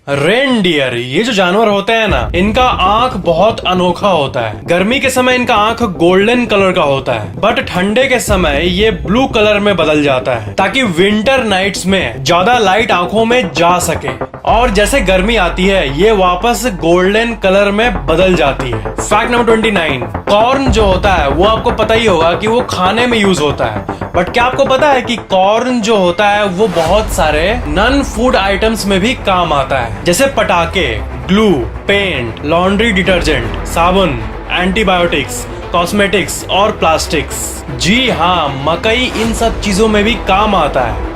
Reindeer, ये जो जानवर होते हैं ना, इनका आंख बहुत अनोखा होता है। गर्मी के समय इनका आंख गोल्डन कलर का होता है, बट ठंडे के समय ये ब्लू कलर में बदल जाता है ताकि विंटर नाइट्स में ज्यादा लाइट आंखों में जा सके। और जैसे गर्मी आती है ये वापस गोल्डन कलर में बदल जाती है। फैक्ट नंबर 29, कॉर्न जो होता है वो आपको पता ही होगा कि वो खाने में यूज होता है, बट क्या आपको पता है कि कॉर्न जो होता है वो बहुत सारे नॉन फूड आइटम्स में भी काम आता है, जैसे पटाखे, ग्लू, पेंट, लॉन्ड्री डिटर्जेंट, साबुन, एंटीबायोटिक्स, कॉस्मेटिक्स और प्लास्टिक्स। जी हाँ, मकई इन सब चीजों में भी काम आता है।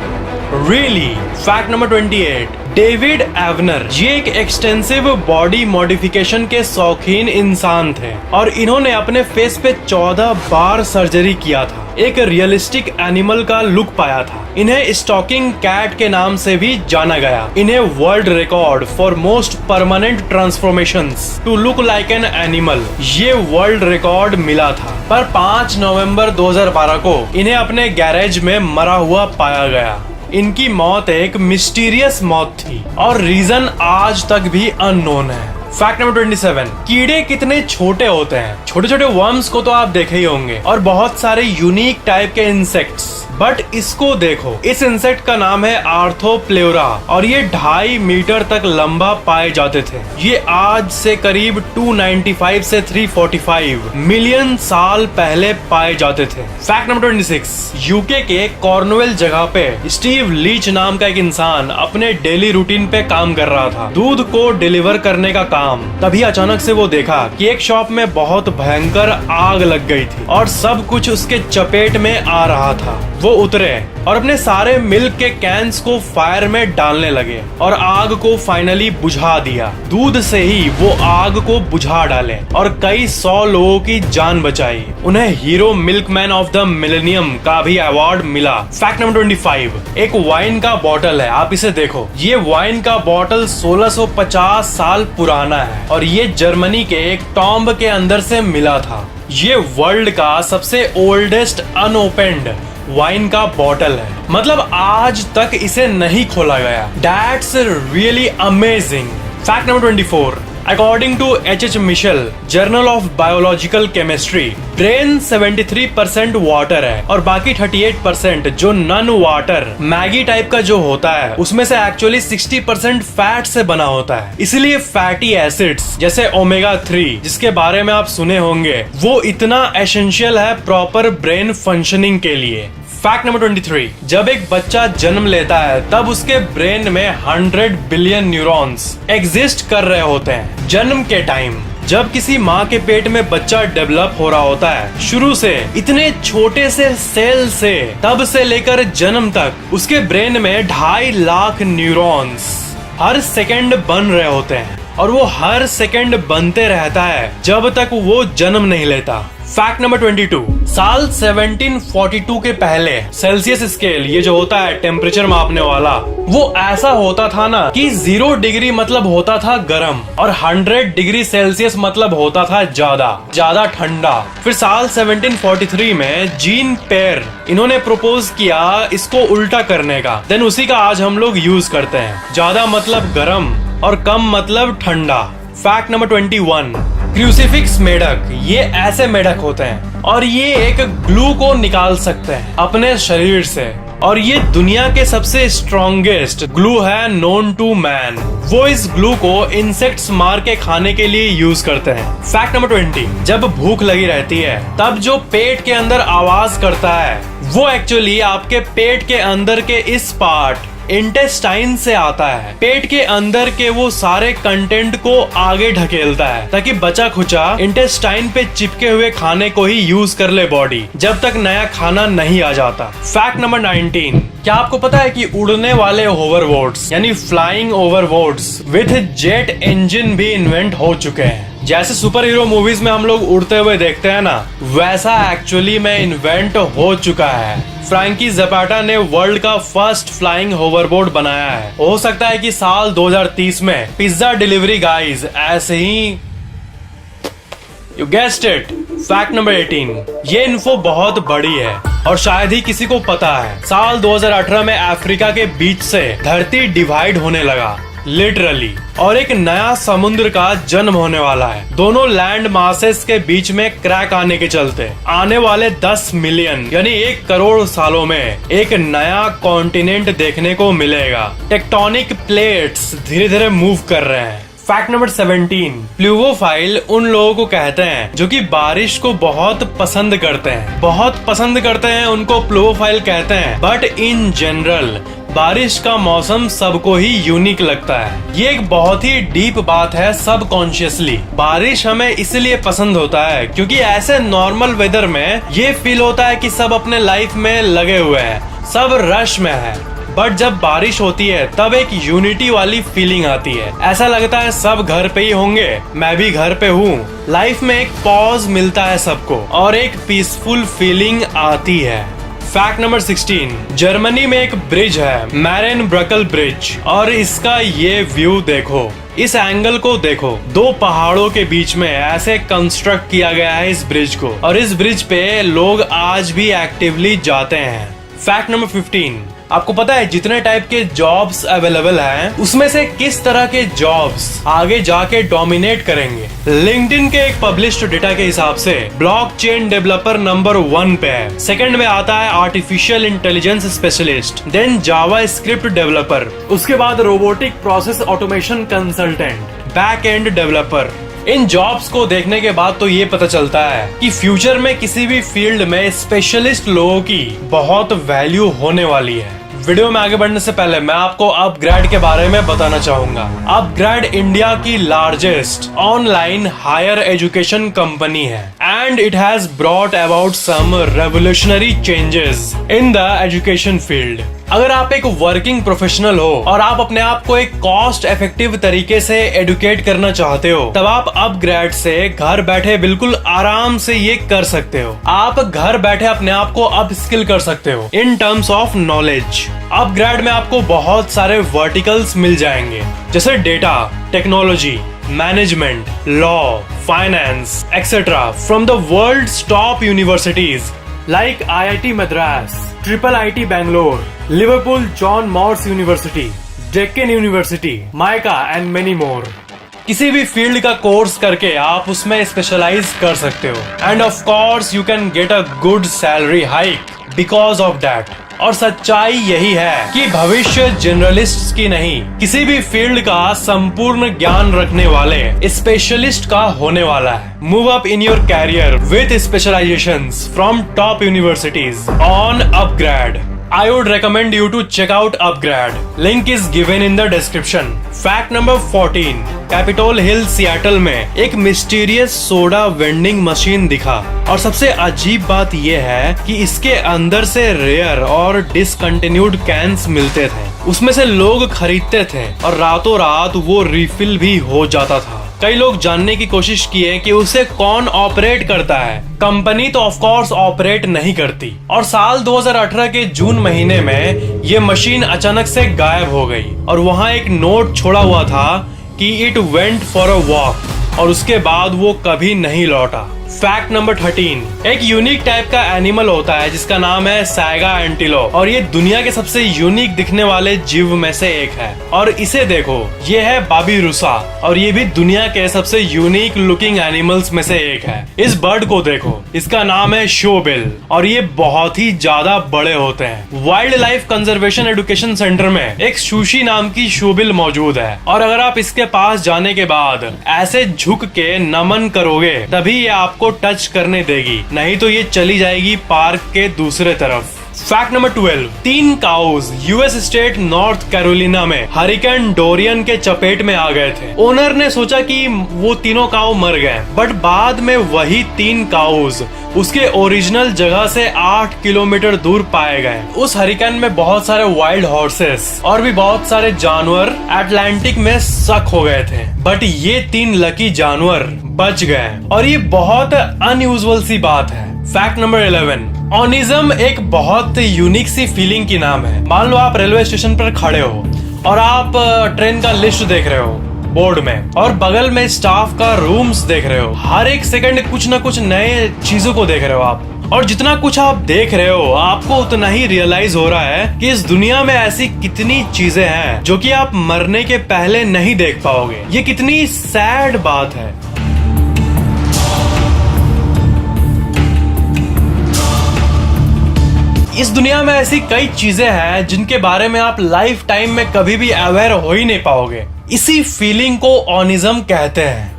रियली। फैक्ट नंबर 28, डेविड एवनर ये एक एक्सटेंसिव बॉडी मॉडिफिकेशन के शौकीन इंसान थे और इन्होंने अपने फेस पे 14 बार सर्जरी किया था, एक रियलिस्टिक एनिमल का लुक पाया था। इन्हें स्टॉकिंग कैट के नाम से भी जाना गया। इन्हें world record for most permanent transformations to look like an animal ये वर्ल्ड रिकॉर्ड मिला था, पर 5 नवंबर 2012 को इन्हें अपने गैरेज में मरा हुआ पाया गया। इनकी मौत एक मिस्टीरियस मौत थी और रीजन आज तक भी अननोन है। फैक्ट नंबर 27, कीड़े कितने छोटे होते हैं। छोटे छोटे वर्म्स को तो आप देखे ही होंगे और बहुत सारे यूनिक टाइप के इंसेक्ट्स, बट इसको देखो, इस इंसेक्ट का नाम है आर्थोप्लेउरा और ये 2.5 मीटर तक लंबा पाए जाते थे। ये आज से करीब 295 से 345 मिलियन साल पहले पाए जाते थे। फैक्ट नंबर 26, यूके के कॉर्नवेल जगह पे स्टीव लीच नाम का एक इंसान अपने डेली रूटीन पे काम कर रहा था, दूध को डिलीवर करने का काम। तभी अचानक से वो देखा कि एक शॉप में बहुत भयंकर आग लग गई थी और सब कुछ उसके चपेट में आ रहा था। वो उतरे और अपने सारे मिल्क के कैंस को फायर में डालने लगे और आग को फाइनली बुझा दिया। दूध से ही वो आग को बुझा डाले और कई 100 लोगों की जान बचाई। उन्हें hero milkman of the millennium का भी अवार्ड मिला। फैक्ट नंबर 25, एक वाइन का बॉटल है, आप इसे देखो। ये वाइन का बॉटल 1650 साल पुराना है और ये जर्मनी के एक टॉम्ब के अंदर से मिला था। ये वर्ल्ड का सबसे ओल्डेस्ट अनओपेंड वाइन का बॉटल है, मतलब आज तक इसे नहीं खोला गया। That's really amazing. Fact number 24, according to H.H. Mitchell, journal of biological chemistry, brain 73% water है और बाकी 38% जो नॉन वाटर मैगी टाइप का जो होता है उसमें से एक्चुअली 60% फैट से बना होता है। इसलिए फैटी एसिड्स जैसे ओमेगा 3 जिसके बारे में आप सुने होंगे, वो इतना एसेंशियल है प्रॉपर ब्रेन फंक्शनिंग के लिए। फैक्ट नंबर 23, जब एक बच्चा जन्म लेता है तब उसके ब्रेन में 100 बिलियन न्यूरॉन्स एग्जिस्ट कर रहे होते हैं। जन्म के टाइम जब किसी माँ के पेट में बच्चा डेवलप हो रहा होता है, शुरू से इतने छोटे से सेल से तब से लेकर जन्म तक उसके ब्रेन में 2.5 लाख न्यूरॉन्स हर सेकंड बन रहे होते हैं और वो हर सेकंड बनते रहता है जब तक वो जन्म नहीं लेता। फैक्ट नंबर 22, साल 1742 के पहले सेल्सियस स्केल ये जो होता है टेम्परेचर मापने वाला, वो ऐसा होता था ना कि 0 डिग्री मतलब होता था गर्म और 100 डिग्री सेल्सियस मतलब होता था ज्यादा ठंडा। फिर साल 1743 में जीन पेयर इन्होंने प्रपोज किया इसको उल्टा करने का, देन उसी का आज हम लोग यूज करते हैं। ज्यादा मतलब गर्म और कम मतलब ठंडा। फैक्ट नंबर 21, क्रूसीफिक्स मेढक ये ऐसे मेढक होते हैं और ये एक ग्लू को निकाल सकते हैं अपने शरीर से और ये दुनिया के सबसे स्ट्रॉन्गेस्ट ग्लू है नोन टू मैन। वो इस ग्लू को इंसेक्ट्स मार के खाने के लिए यूज करते हैं। फैक्ट नंबर 20, जब भूख लगी रहती है तब जो पेट के अंदर आवाज करता है वो एक्चुअली आपके पेट के अंदर के इस पार्ट इंटेस्टाइन से आता है। पेट के अंदर के वो सारे कंटेंट को आगे ढकेलता है ताकि बचा खुचा इंटेस्टाइन पे चिपके हुए खाने को ही यूज कर ले बॉडी, जब तक नया खाना नहीं आ जाता। फैक्ट नंबर 19, क्या आपको पता है कि उड़ने वाले होवरबोर्ड्स यानी फ्लाइंग ओवरबोर्ड्स विथ जेट इंजन भी इन्वेंट हो चुके हैं। जैसे सुपर हीरो मूवीज में हम लोग उड़ते हुए देखते हैं ना, वैसा एक्चुअली में इन्वेंट हो चुका है। फ्रैंकी ज़ैपाटा ने वर्ल्ड का फर्स्ट फ्लाइंग होवरबोर्ड बनाया है। हो सकता है कि साल 2030 में पिज्जा डिलीवरी गाइज ऐसे ही, you guessed it. Fact number 18, ये इन्फो बहुत बड़ी है और शायद ही किसी को पता है। साल 2018 में अफ्रीका के बीच से धरती डिवाइड होने लगा। लिटरली, और एक नया समुद्र का जन्म होने वाला है। दोनों लैंड मासेस के बीच में क्रैक आने के चलते आने वाले 10 मिलियन यानी 1 करोड़ सालों में एक नया कॉन्टिनेंट देखने को मिलेगा। टेक्टोनिक प्लेट्स धीरे धीरे मूव कर रहे हैं। फैक्ट नंबर 17, प्लूवोफाइल उन लोगों को कहते हैं जो कि बारिश को बहुत पसंद करते हैं। बहुत पसंद करते हैं उनको प्लूवोफाइल कहते हैं। बट इन जनरल बारिश का मौसम सबको ही यूनिक लगता है। ये एक बहुत ही डीप बात है सबकॉन्शियसली। बारिश हमें इसलिए पसंद होता है क्योंकि ऐसे नॉर्मल वेदर में ये फील होता है कि सब अपने लाइफ में लगे हुए हैं, सब रश में है। बट जब बारिश होती है तब एक यूनिटी वाली फीलिंग आती है। ऐसा लगता है सब घर पे ही होंगे, मैं भी घर पे हूँ। लाइफ में एक पॉज मिलता है सबको और एक पीसफुल फीलिंग आती है। फैक्ट नंबर 16, जर्मनी में एक ब्रिज है, मैरेनब्रकल ब्रिज, और इसका ये व्यू देखो, इस एंगल को देखो। 2 पहाड़ों के बीच में ऐसे कंस्ट्रक्ट किया गया है इस ब्रिज को, और इस ब्रिज पे लोग आज भी एक्टिवली जाते हैं। फैक्ट नंबर 15, आपको पता है जितने टाइप के जॉब्स अवेलेबल हैं उसमें से किस तरह के जॉब्स आगे जाके डोमिनेट करेंगे? लिंक्डइन के एक पब्लिश्ड डेटा के हिसाब से ब्लॉकचेन डेवलपर नंबर 1 पे है। सेकंड में आता है आर्टिफिशियल इंटेलिजेंस स्पेशलिस्ट, देन जावा स्क्रिप्ट डेवलपर, उसके बाद robotic process automation consultant, back end developer. इन जॉब्स को देखने के बाद तो ये पता चलता है कि फ्यूचर में किसी भी फील्ड में स्पेशलिस्ट लोगों की बहुत वैल्यू होने वाली है। वीडियो में आगे बढ़ने से पहले मैं आपको अपग्रेड के बारे में बताना चाहूंगा। अपग्रेड इंडिया की largest online higher education company है and it has brought about some revolutionary changes in the education field. अगर आप एक वर्किंग प्रोफेशनल हो और आप अपने आप को एक कॉस्ट इफेक्टिव तरीके से एडुकेट करना चाहते हो, तब आप अपग्रेड से घर बैठे बिल्कुल आराम से ये कर सकते हो। आप घर बैठे अपने आप को अप स्किल कर सकते हो in terms of knowledge. UpGrad में आपको बहुत सारे वर्टिकल्स मिल जाएंगे जैसे data, technology, management, law, finance etcetera from the world's top universities like IIT Madras, Triple IT Bangalore, Liverpool John Moores University, Deccan University, MICA and many more। किसी भी field का कोर्स करके आप उसमें स्पेशलाइज कर सकते हो end of course you can get a good salary hike because of that. और सच्चाई यही है कि भविष्य जनरलिस्ट की नहीं, किसी भी फील्ड का संपूर्ण ज्ञान रखने वाले स्पेशलिस्ट का होने वाला है। Move up in your career with specialisations from top universities on upGrad. I would recommend you to check out Upgrad. Link is given in the description. Fact number 14, Capitol hill Seattle में एक mysterious soda vending machine दिखा, और सबसे अजीब बात यह है कि इसके अंदर से रेयर और डिसकंटिन्यूड कैंस मिलते थे। उसमें से लोग खरीदते थे और रातों रात वो रिफिल भी हो जाता था। कई लोग जानने की कोशिश किए कि उसे कौन ऑपरेट करता है। कंपनी तो ऑफ कोर्स ऑपरेट नहीं करती, और साल 2018 के जून महीने में ये मशीन अचानक से गायब हो गई, और वहाँ एक नोट छोड़ा हुआ था कि it went for a walk, और उसके बाद वो कभी नहीं लौटा। फैक्ट नंबर 13, एक यूनिक टाइप का एनिमल होता है जिसका नाम है सैगा एंटीलोप, और ये दुनिया के सबसे यूनिक दिखने वाले जीव में से एक है। और इसे देखो, ये है बाबिरुसा, और ये भी दुनिया के सबसे यूनिक लुकिंग एनिमल्स में से एक है। इस बर्ड को देखो, इसका नाम है शोबिल, और ये बहुत ही ज्यादा बड़े होते हैं। Wild life conservation education centre में एक सुशी नाम की शोबिल मौजूद है, और अगर आप इसके पास जाने के बाद ऐसे झुक के नमन करोगे तभी ये आपको टच करने देगी, नहीं तो ये चली जाएगी पार्क के दूसरे तरफ। Fact number 12, 3 cows US state North Carolina में हरिकेन डोरियन के चपेट में आ गए थे। ओनर ने सोचा कि वो तीनों काऊ मर गए, बट बाद में वही 3 काउज उसके ओरिजिनल जगह से 8 किलोमीटर दूर पाए गए। उस हरिकेन में बहुत सारे वाइल्ड हॉर्सेस और भी बहुत सारे जानवर अटलांटिक में सक हो गए थे, बट ये 3 लकी जानवर बच गए, और ये बहुत अनयूजुअल सी बात है। फैक्ट नंबर 11, ऑनिज्म एक बहुत यूनिक सी फीलिंग की नाम है। मान लो आप रेलवे स्टेशन पर खड़े हो और आप ट्रेन का लिस्ट देख रहे हो बोर्ड में, और बगल में स्टाफ का रूम्स देख रहे हो। हर एक सेकंड कुछ ना कुछ नए चीजों को देख रहे हो आप, और जितना कुछ आप देख रहे हो आपको उतना ही रियलाइज हो रहा है कि इस दुनिया में ऐसी कितनी चीजें हैं जो कि आप मरने के पहले नहीं देख पाओगे। ये कितनी सैड बात है। इस दुनिया में ऐसी कई चीजें हैं जिनके बारे में आप लाइफ टाइम में कभी भी अवेयर हो ही नहीं पाओगे। इसी फीलिंग को ऑनिज्म कहते हैं।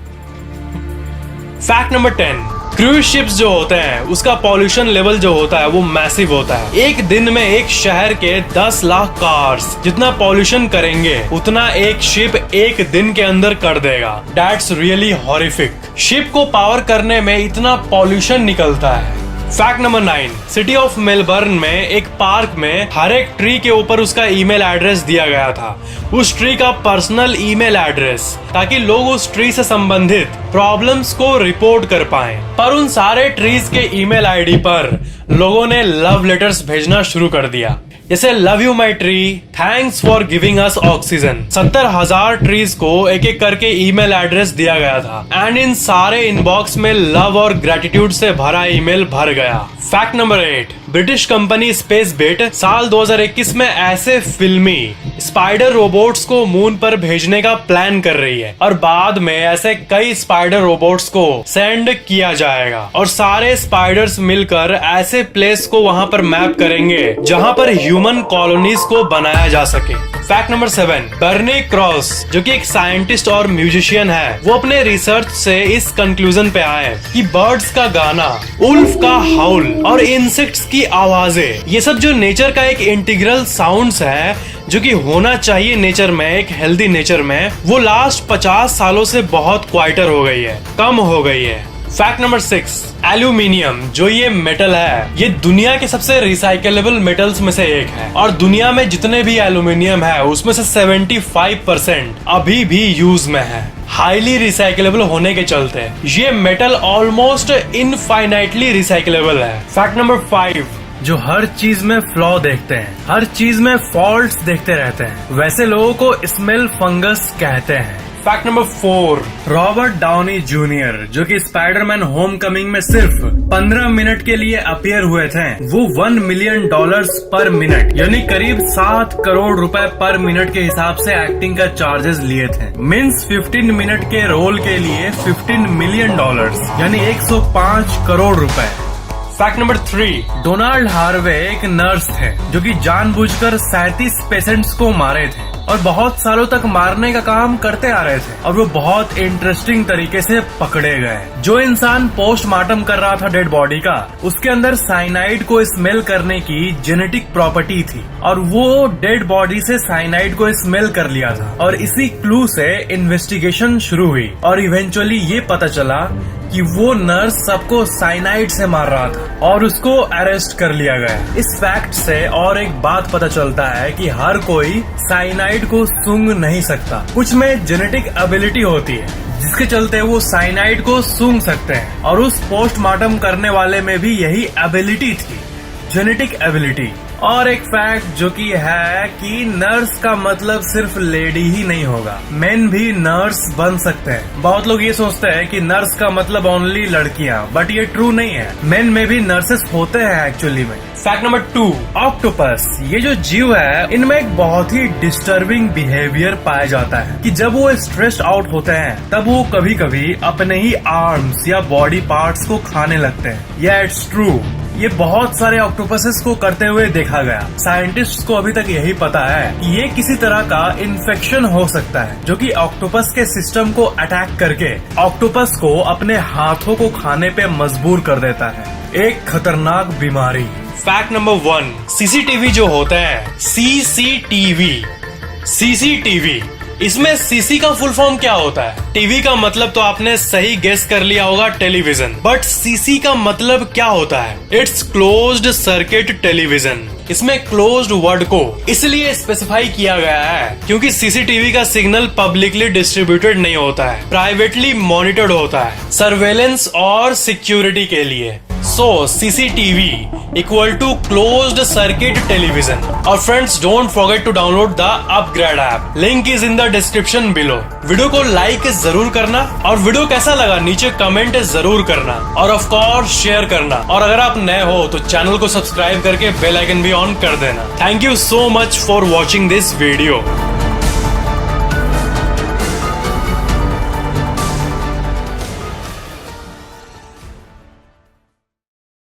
फैक्ट नंबर 10, क्रूज शिप्स जो होते हैं उसका पॉल्यूशन लेवल जो होता है वो मैसिव होता है। एक दिन में एक शहर के 10 लाख कार्स जितना पॉल्यूशन करेंगे उतना एक शिप एक दिन के अंदर कर देगा। That's really horrific. शिप को पावर करने में इतना पॉल्यूशन निकलता है। Fact number 9, city of Melbourne में एक पार्क में हर एक ट्री के ऊपर उसका ईमेल एड्रेस दिया गया था, उस ट्री का पर्सनल ईमेल एड्रेस, ताकि लोग उस ट्री से संबंधित प्रॉब्लम्स को रिपोर्ट कर पाएं। पर उन सारे ट्रीज के ईमेल आईडी पर लोगों ने लव लेटर्स भेजना शुरू कर दिया, जैसे love you my tree, thanks for giving us oxygen. 70,000 trees को एक एक करके ईमेल एड्रेस दिया गया था एंड इन सारे इनबॉक्स में लव और ग्रेटिट्यूड से भरा ईमेल भर गया। फैक्ट नंबर 8, ब्रिटिश कंपनी स्पेसबिट साल 2021 में ऐसे फिल्मी स्पाइडर रोबोट्स को मून पर भेजने का प्लान कर रही है और बाद में ऐसे कई स्पाइडर रोबोट्स को सेंड किया जाएगा और सारे स्पाइडर्स मिलकर ऐसे प्लेस को वहां पर मैप करेंगे जहां पर ह्यूमन कॉलोनीज को बनाया जा सके। फैक्ट नंबर 7, बर्नी क्रॉस जो कि एक साइंटिस्ट और म्यूजिशियन है, वो अपने रिसर्च से इस कंक्लूजन पे आए कि बर्ड्स का गाना, उल्फ का हाउल और इंसेक्ट्स की आवाजें, ये सब जो नेचर का एक इंटीग्रल साउंड्स है जो कि होना चाहिए नेचर में, एक हेल्दी नेचर में, वो लास्ट 50 सालों से बहुत क्वाइटर हो गई है, कम हो गई है। फैक्ट नंबर 6, एल्यूमिनियम जो ये मेटल है ये दुनिया के सबसे रिसाइकलेबल मेटल्स में से एक है और दुनिया में जितने भी एल्यूमिनियम है उसमें से 75% अभी भी यूज में है। हाईली रिसाइकलेबल होने के चलते ये मेटल ऑलमोस्ट इनफाइनाइटली रिसाइकलेबल है। फैक्ट नंबर 5, जो हर चीज में फ्लॉ देखते हैं, हर चीज में फॉल्ट्स देखते रहते हैं, वैसे लोगों को स्मेल फंगस कहते हैं। Fact number 4, Robert Downey junior जो कि स्पाइडरमैन होमकमिंग में सिर्फ 15 मिनट के लिए अपीयर हुए थे, वो $1 मिलियन पर मिनट यानी करीब 7 करोड़ रुपए पर मिनट के हिसाब से एक्टिंग का चार्जेस लिए थे। मीन्स 15 मिनट के रोल के लिए $15 मिलियन यानी 105 करोड़ रुपए। फैक्ट नंबर 3, डोनाल्ड हार्वे एक नर्स थे जो कि जानबूझकर 37 पेशेंट्स को मारे थे और बहुत सालों तक मारने का काम करते आ रहे थे और वो बहुत इंटरेस्टिंग तरीके से पकड़े गए। जो इंसान पोस्टमार्टम कर रहा था डेड बॉडी का, उसके अंदर साइनाइड को स्मेल करने की जेनेटिक प्रॉपर्टी थी और वो डेड बॉडी से साइनाइड को स्मेल कर लिया था और इसी क्लू से इन्वेस्टिगेशन शुरू हुई और इवेंचुअली ये पता चला कि वो नर्स सबको साइनाइड से मार रहा था और उसको अरेस्ट कर लिया गया। इस फैक्ट से और एक बात पता चलता है कि हर कोई साइनाइड को सूंघ नहीं सकता, कुछ में जेनेटिक एबिलिटी होती है जिसके चलते वो साइनाइड को सूंघ सकते हैं और उस पोस्टमार्टम करने वाले में भी यही एबिलिटी थी, जेनेटिक एबिलिटी। और एक फैक्ट जो कि है कि नर्स का मतलब सिर्फ लेडी ही नहीं होगा, मेन भी नर्स बन सकते हैं। बहुत लोग ये सोचते हैं कि नर्स का मतलब ओनली लड़कियां, बट ये ट्रू नहीं है, मेन में भी नर्सेस होते हैं एक्चुअली में। फैक्ट नंबर 2, ऑक्टोपस ये जो जीव है इनमें एक बहुत ही डिस्टर्बिंग बिहेवियर पाया जाता है कि जब वो स्ट्रेस्ड आउट होते हैं तब वो कभी कभी अपने ही आर्म्स या बॉडी पार्ट्स को खाने लगते हैं। या इट्स ट्रू, ये बहुत सारे ऑक्टोपसेस को करते हुए देखा गया। साइंटिस्ट्स को अभी तक यही पता है कि ये किसी तरह का इन्फेक्शन हो सकता है जो कि ऑक्टोपस के सिस्टम को अटैक करके ऑक्टोपस को अपने हाथों को खाने पे मजबूर कर देता है, एक खतरनाक बीमारी। फैक्ट नंबर 1, सीसीटीवी जो होता है, सीसीटीवी इसमें सीसी का फुल फॉर्म क्या होता है? टीवी का मतलब तो आपने सही गेस कर लिया होगा, टेलीविजन। बट सीसी का मतलब क्या होता है? It's closed circuit television. इसमें क्लोज्ड वर्ड को इसलिए स्पेसिफाई किया गया है क्योंकि सीसीटीवी का सिग्नल पब्लिकली डिस्ट्रीब्यूटेड नहीं होता है, प्राइवेटली मॉनिटर्ड होता है, सर्वेलेंस और सिक्योरिटी के लिए। So CCTV equal to closed circuit television. और friends don't forget to download the upGrad app, link is in the description below. Video को लाइक जरूर करना और वीडियो कैसा लगा नीचे कमेंट जरूर करना और ऑफ कोर्स शेयर करना। और अगर आप नए हो तो चैनल को सब्सक्राइब करके बेल आइकन भी ऑन कर देना। Thank you so much for watching this video.